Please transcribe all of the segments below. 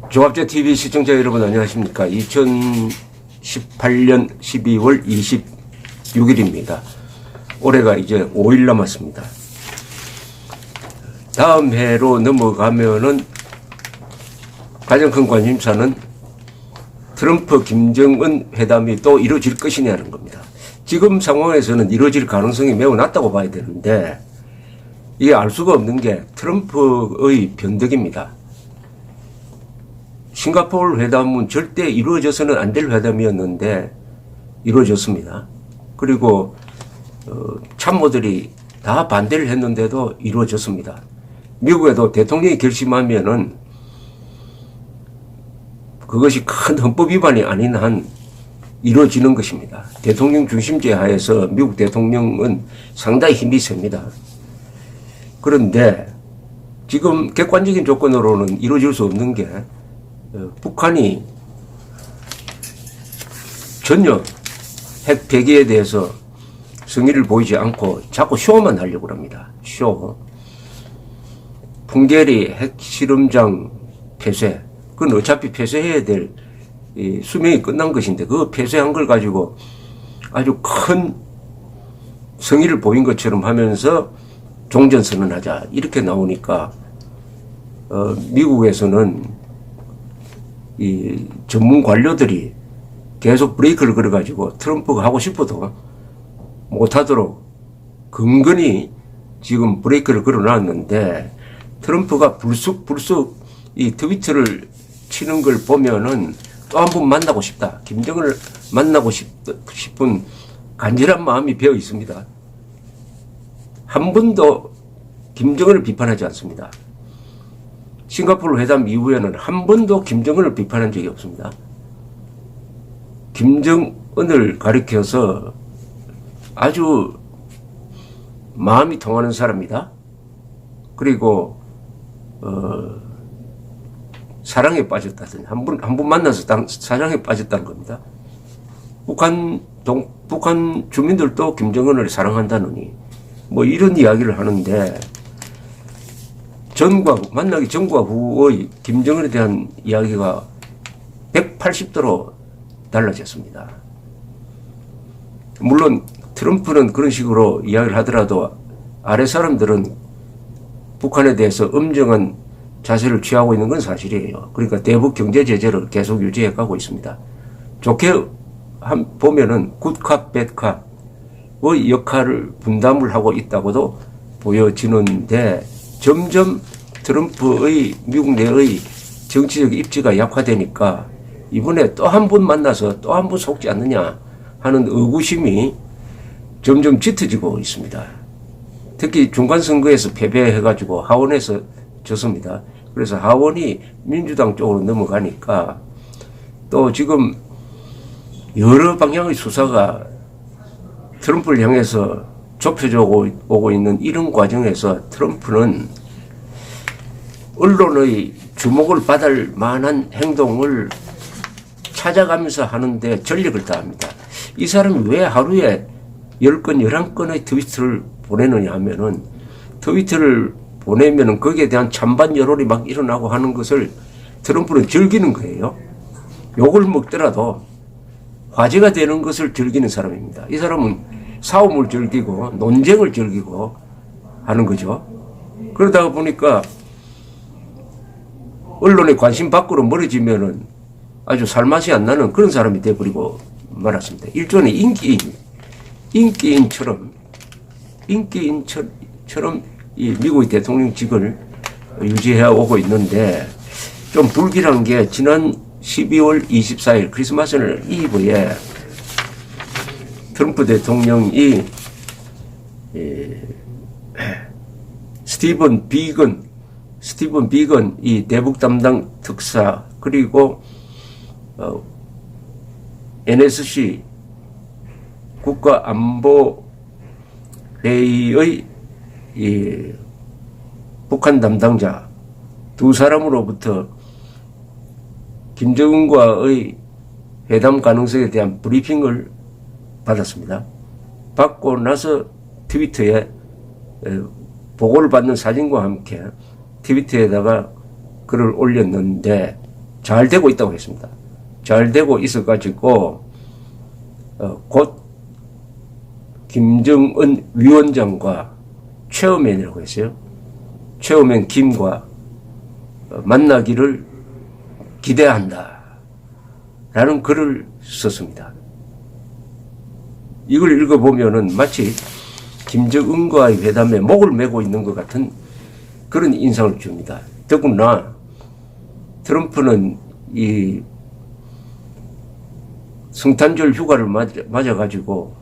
조합제TV 시청자 여러분 안녕하십니까. 2018년 12월 26일입니다. 올해가 이제 5일 남았습니다. 다음 해로 넘어가면은 가장 큰 관심사는 트럼프 김정은 회담이 또 이루어질 것이냐는 겁니다. 지금 상황에서는 이루어질 가능성이 매우 낮다고 봐야 되는데 이게 알 수가 없는 게 트럼프의 변덕입니다. 싱가포르 회담은 절대 이루어져서는 안 될 회담이었는데 이루어졌습니다. 그리고 참모들이 다 반대를 했는데도 이루어졌습니다. 미국에도 대통령이 결심하면은 그것이 큰 헌법 위반이 아닌 한 이루어지는 것입니다. 대통령 중심제 하에서 미국 대통령은 상당히 힘이 셉니다. 그런데 지금 객관적인 조건으로는 이루어질 수 없는 게 북한이 전혀 핵 폐기에 대해서 성의를 보이지 않고 자꾸 쇼만 하려고 합니다. 쇼. 풍계리 핵실험장 폐쇄. 그건 어차피 폐쇄해야 될 수명이 끝난 것인데 그 폐쇄한 걸 가지고 아주 큰 성의를 보인 것처럼 하면서 종전선언하자 이렇게 나오니까 미국에서는 이 전문 관료들이 계속 브레이크를 걸어가지고 트럼프가 하고 싶어도 못하도록 근근히 지금 브레이크를 걸어놨는데 트럼프가 불쑥 이 트위터를 치는 걸 보면은 또 한 번 만나고 싶다. 김정은을 만나고 싶은 간절한 마음이 배어 있습니다. 한 번도 김정은을 비판하지 않습니다. 싱가포르 회담 이후에는 한 번도 김정은을 비판한 적이 없습니다. 김정은을 가리켜서 아주 마음이 통하는 사람이다. 그리고 사랑에 빠졌다든지 한 번 만나서 사랑에 빠졌다는 겁니다. 북한 주민들도 김정은을 사랑한다느니 뭐 이런 이야기를 하는데 만나기 전과 후의 김정은에 대한 이야기가 180도로 달라졌습니다. 물론 트럼프는 그런 식으로 이야기를 하더라도 아래 사람들은 북한에 대해서 엄정한 자세를 취하고 있는 건 사실이에요. 그러니까 대북 경제 제재를 계속 유지해 가고 있습니다. 좋게 보면은 굿캅, 배캅의 역할을 분담을 하고 있다고도 보여지는데 점점 트럼프의 미국 내의 정치적 입지가 약화되니까 이번에 또 한 번 만나서 또 한 번 속지 않느냐 하는 의구심이 점점 짙어지고 있습니다. 특히 중간선거에서 패배해가지고 하원에서 졌습니다. 그래서 하원이 민주당 쪽으로 넘어가니까 또 지금 여러 방향의 수사가 트럼프를 향해서 좁혀져 오고 있는 이런 과정에서 트럼프는 언론의 주목을 받을 만한 행동을 찾아가면서 하는데 전력을 다합니다. 이 사람이 왜 하루에 10건, 11건의 트위터를 보내느냐 하면은 트위터를 보내면은 거기에 대한 찬반 여론이 막 일어나고 하는 것을 트럼프는 즐기는 거예요. 욕을 먹더라도 화제가 되는 것을 즐기는 사람입니다. 이 사람은 싸움을 즐기고 논쟁을 즐기고 하는 거죠. 그러다 보니까 언론의 관심 밖으로 멀어지면은 아주 살맛이 안 나는 그런 사람이 돼버리고 말았습니다. 일종의 인기인처럼 이 미국의 대통령직을 유지해 오고 있는데 좀 불길한 게 지난 12월 24일 크리스마스 이브에 트럼프 대통령이 스티븐 비건 이 대북 담당 특사 그리고 NSC 국가안보회의의 이 북한 담당자 두 사람으로부터 김정은과의 회담 가능성에 대한 브리핑을 받았습니다. 받고 나서 트위터에 보고를 받는 사진과 함께 트위터에다가 글을 올렸는데 잘 되고 있다고 했습니다. 잘 되고 있어가지고 곧 김정은 위원장과 체어맨이라고 했어요. 체어맨 김과 만나기를 기대한다 라는 글을 썼습니다. 이걸 읽어보면은 마치 김정은과의 회담에 목을 메고 있는 것 같은 그런 인상을 줍니다. 더구나 트럼프는 이 성탄절 휴가를 맞아가지고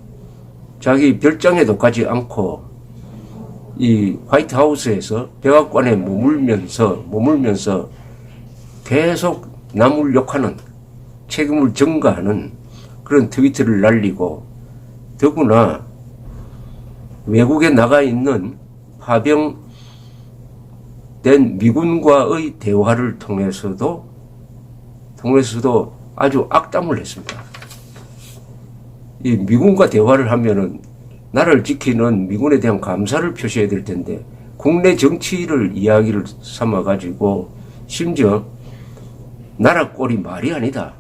자기 별장에도 가지 않고 이 화이트하우스에서 백악관에 머물면서 계속 남을 욕하는, 책임을 전가하는 그런 트위터를 날리고, 더구나 외국에 나가 있는 파병된 미군과의 대화를 통해서도 아주 악담을 했습니다. 이 미군과 대화를 하면은 나라를 지키는 미군에 대한 감사를 표시해야 될 텐데, 국내 정치를 이야기를 삼아가지고 심지어 나라 꼴이 말이 아니다.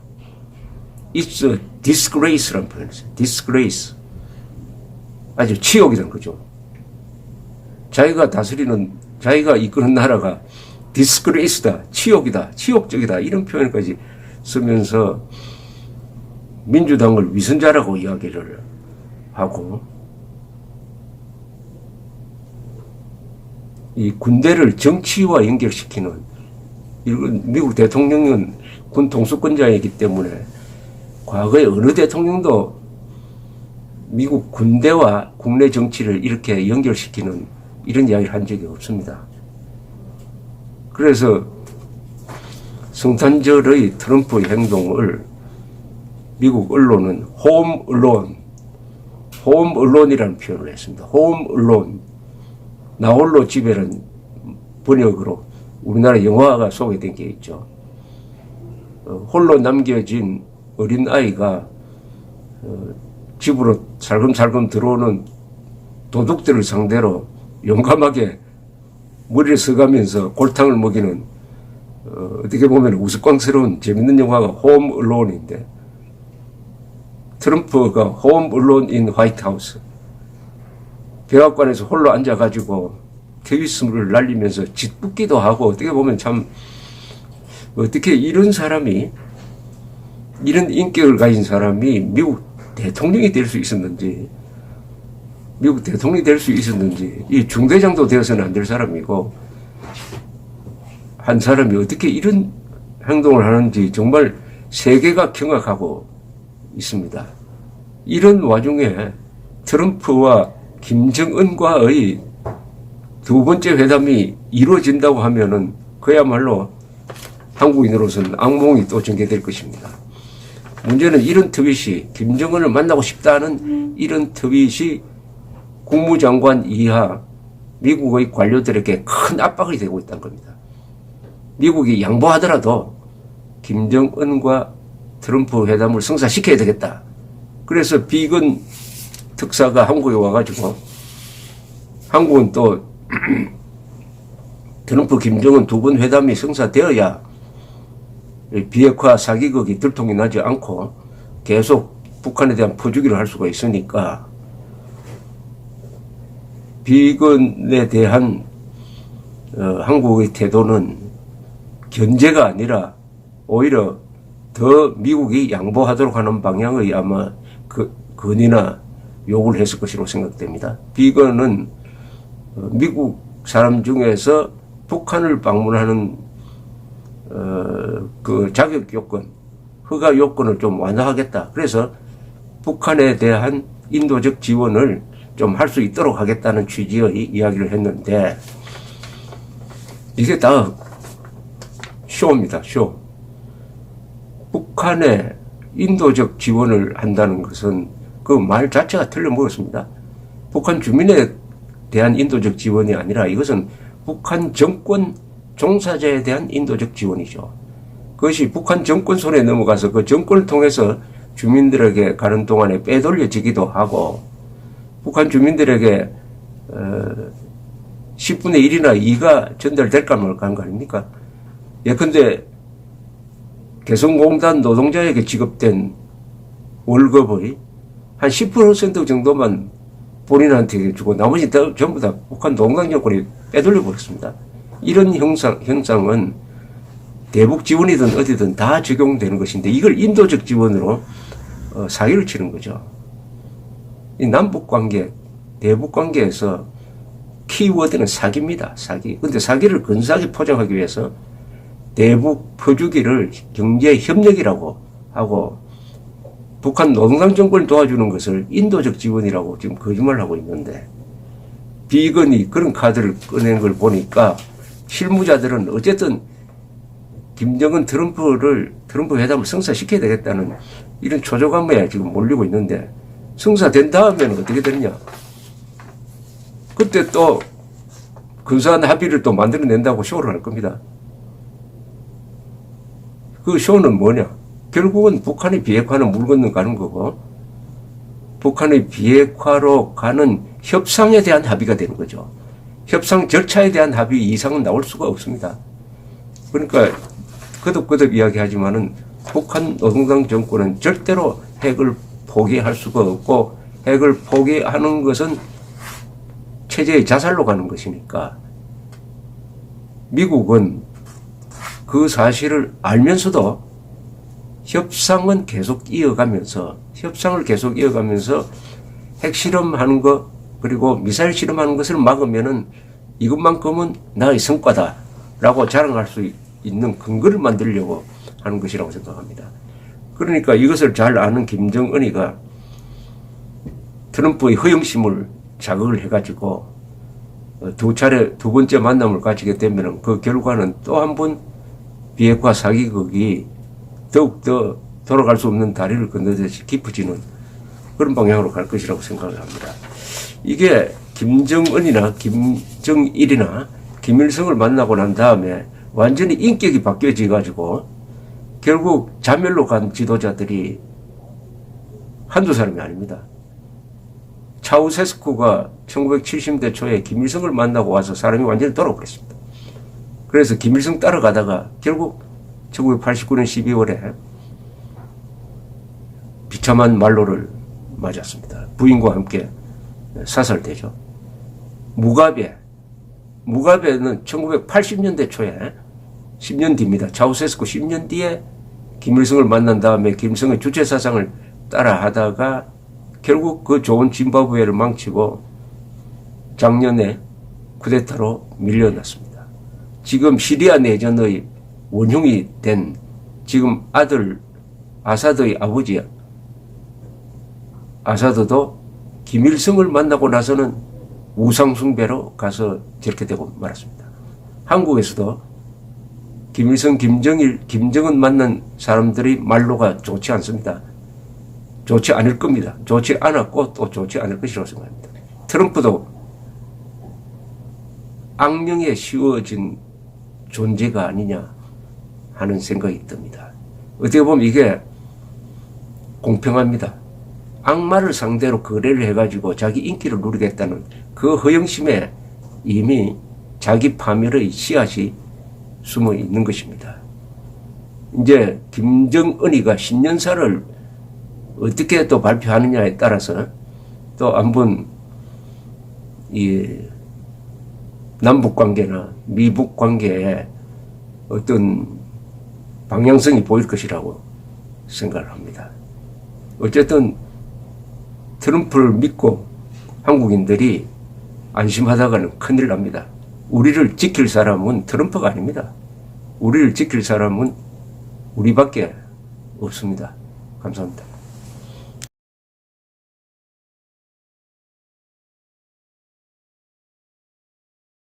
It's a disgrace라는 표현을 했어요. disgrace. 아주 치욕이란 거죠. 자기가 이끄는 나라가 disgrace다, 치욕이다, 치욕적이다, 이런 표현까지 쓰면서 민주당을 위선자라고 이야기를 하고, 이 군대를 정치와 연결시키는, 이건 미국 대통령은 군 통수권자이기 때문에 과거에 어느 대통령도 미국 군대와 국내 정치를 이렇게 연결시키는 이런 이야기를 한 적이 없습니다. 그래서 성탄절의 트럼프의 행동을 미국 언론은 홈 언론이라는 표현을 했습니다. 홈 언론, 나홀로 집에는 번역으로 우리나라 영화가 소개된 게 있죠. 홀로 남겨진 어린 아이가 집으로 살금살금 들어오는 도둑들을 상대로 용감하게 머리를 써가면서 골탕을 먹이는, 어떻게 보면 우스꽝스러운 재밌는 영화가 홈 언론인데, 트럼프가 홈 언론 인 화이트하우스, 백악관에서 홀로 앉아가지고 트윗을 날리면서 짓붙기도 하고, 어떻게 보면 참, 어떻게 이런 사람이, 이런 인격을 가진 사람이 미국 대통령이 될 수 있었는지, 이 중대장도 되어서는 안 될 사람이고, 한 사람이 어떻게 이런 행동을 하는지 정말 세계가 경악하고 있습니다. 이런 와중에 트럼프와 김정은과의 두 번째 회담이 이루어진다고 하면은 그야말로 한국인으로서는 악몽이 또 전개될 것입니다. 문제는 이런 트윗이, 김정은을 만나고 싶다는 이런 트윗이 국무장관 이하 미국의 관료들에게 큰 압박이 되고 있다는 겁니다. 미국이 양보하더라도 김정은과 트럼프 회담을 성사시켜야 되겠다. 그래서 비건 특사가 한국에 와가지고, 한국은 또 트럼프 김정은 두 번 회담이 성사되어야 비핵화 사기극이 들통이 나지 않고 계속 북한에 대한 퍼주기를 할 수가 있으니까, 비건에 대한 한국의 태도는 견제가 아니라 오히려 더 미국이 양보하도록 하는 방향의 아마 건의나 요구를 했을 것으로 생각됩니다. 비건은 미국 사람 중에서 북한을 방문하는 그 자격 요건, 허가 요건을 좀 완화하겠다. 그래서 북한에 대한 인도적 지원을 좀 할 수 있도록 하겠다는 취지의 이야기를 했는데, 이게 다 쇼입니다. 쇼. 북한에 인도적 지원을 한다는 것은 그 말 자체가 틀려먹었습니다. 북한 주민에 대한 인도적 지원이 아니라 이것은 북한 정권 종사자에 대한 인도적 지원이죠. 그것이 북한 정권 손에 넘어가서 그 정권을 통해서 주민들에게 가는 동안에 빼돌려지기도 하고, 북한 주민들에게 10분의 1이나 2가 전달될까 말까 하는 거 아닙니까? 예컨대 개성공단 노동자에게 지급된 월급의 한 10% 정도만 본인한테 주고 나머지 전부 다 북한 노동당 정권이 빼돌려 버렸습니다. 이런 형상은 대북 지원이든 어디든 다 적용되는 것인데 이걸 인도적 지원으로 사기를 치는 거죠. 이 남북 관계, 대북 관계에서 키워드는 사기입니다. 사기. 근데 사기를 근사하게 포장하기 위해서 대북 퍼주기를 경제 협력이라고 하고 북한 노동당 정권을 도와주는 것을 인도적 지원이라고 지금 거짓말하고 있는데 비건이 그런 카드를 꺼낸 걸 보니까 실무자들은 어쨌든 김정은 트럼프 회담을 성사시켜야 되겠다는 이런 초조감에 지금 몰리고 있는데 성사된 다음에는 어떻게 되느냐. 그때 또 근사한 합의를 또 만들어낸다고 쇼를 할 겁니다. 그 쇼는 뭐냐. 결국은 북한의 비핵화는 물 건너 가는 거고 북한의 비핵화로 가는 협상에 대한 합의가 되는 거죠. 협상 절차에 대한 합의 이상은 나올 수가 없습니다. 그러니까 거듭거듭 이야기하지만은 북한 노동당 정권은 절대로 핵을 포기할 수가 없고 핵을 포기하는 것은 체제의 자살로 가는 것이니까 미국은 그 사실을 알면서도 협상을 계속 이어가면서 핵실험하는 것 그리고 미사일 실험하는 것을 막으면은 이것만큼은 나의 성과다라고 자랑할 수 있는 근거를 만들려고 하는 것이라고 생각합니다. 그러니까 이것을 잘 아는 김정은이가 트럼프의 허영심을 자극을 해가지고 두 번째 만남을 가지게 되면 그 결과는 또 한 번 비핵화 사기극이 더욱더 돌아갈 수 없는 다리를 건너듯이 깊어지는 그런 방향으로 갈 것이라고 생각을 합니다. 이게 김정은이나 김정일이나 김일성을 만나고 난 다음에 완전히 인격이 바뀌어져 가지고 결국 자멸로 간 지도자들이 한두 사람이 아닙니다. 차우세스쿠가 1970대 초에 김일성을 만나고 와서 사람이 완전히 돌아버렸습니다. 그래서 김일성 따라가다가 결국 1989년 12월에 비참한 말로를 맞았습니다. 부인과 함께 사살되죠. 무가베는 1980년대 초에 10년 뒤입니다. 차우세스쿠 10년 뒤에 김일성을 만난 다음에 김일성의 주체 사상을 따라 하다가 결국 그 좋은 짐바브웨를 망치고 작년에 쿠데타로 밀려났습니다. 지금 시리아 내전의 원흉이 된 지금 아들 아사드의 아버지 아사드도 김일성을 만나고 나서는 우상숭배로 가서 저렇게 되고 말았습니다. 한국에서도 김일성, 김정일, 김정은 만난 사람들이 말로가 좋지 않습니다. 좋지 않을 겁니다. 좋지 않았고 또 좋지 않을 것이라고 생각합니다. 트럼프도 악명에 씌워진 존재가 아니냐 하는 생각이 듭니다. 어떻게 보면 이게 공평합니다. 악마를 상대로 거래를 해가지고 자기 인기를 누리겠다는 그 허영심에 이미 자기 파멸의 씨앗이 숨어 있는 것입니다. 이제 김정은이가 신년사를 어떻게 또 발표하느냐에 따라서 또 한번 이 남북 관계나 미북 관계에 어떤 방향성이 보일 것이라고 생각을 합니다. 어쨌든 트럼프를 믿고 한국인들이 안심하다가는 큰일 납니다. 우리를 지킬 사람은 트럼프가 아닙니다. 우리를 지킬 사람은 우리밖에 없습니다. 감사합니다.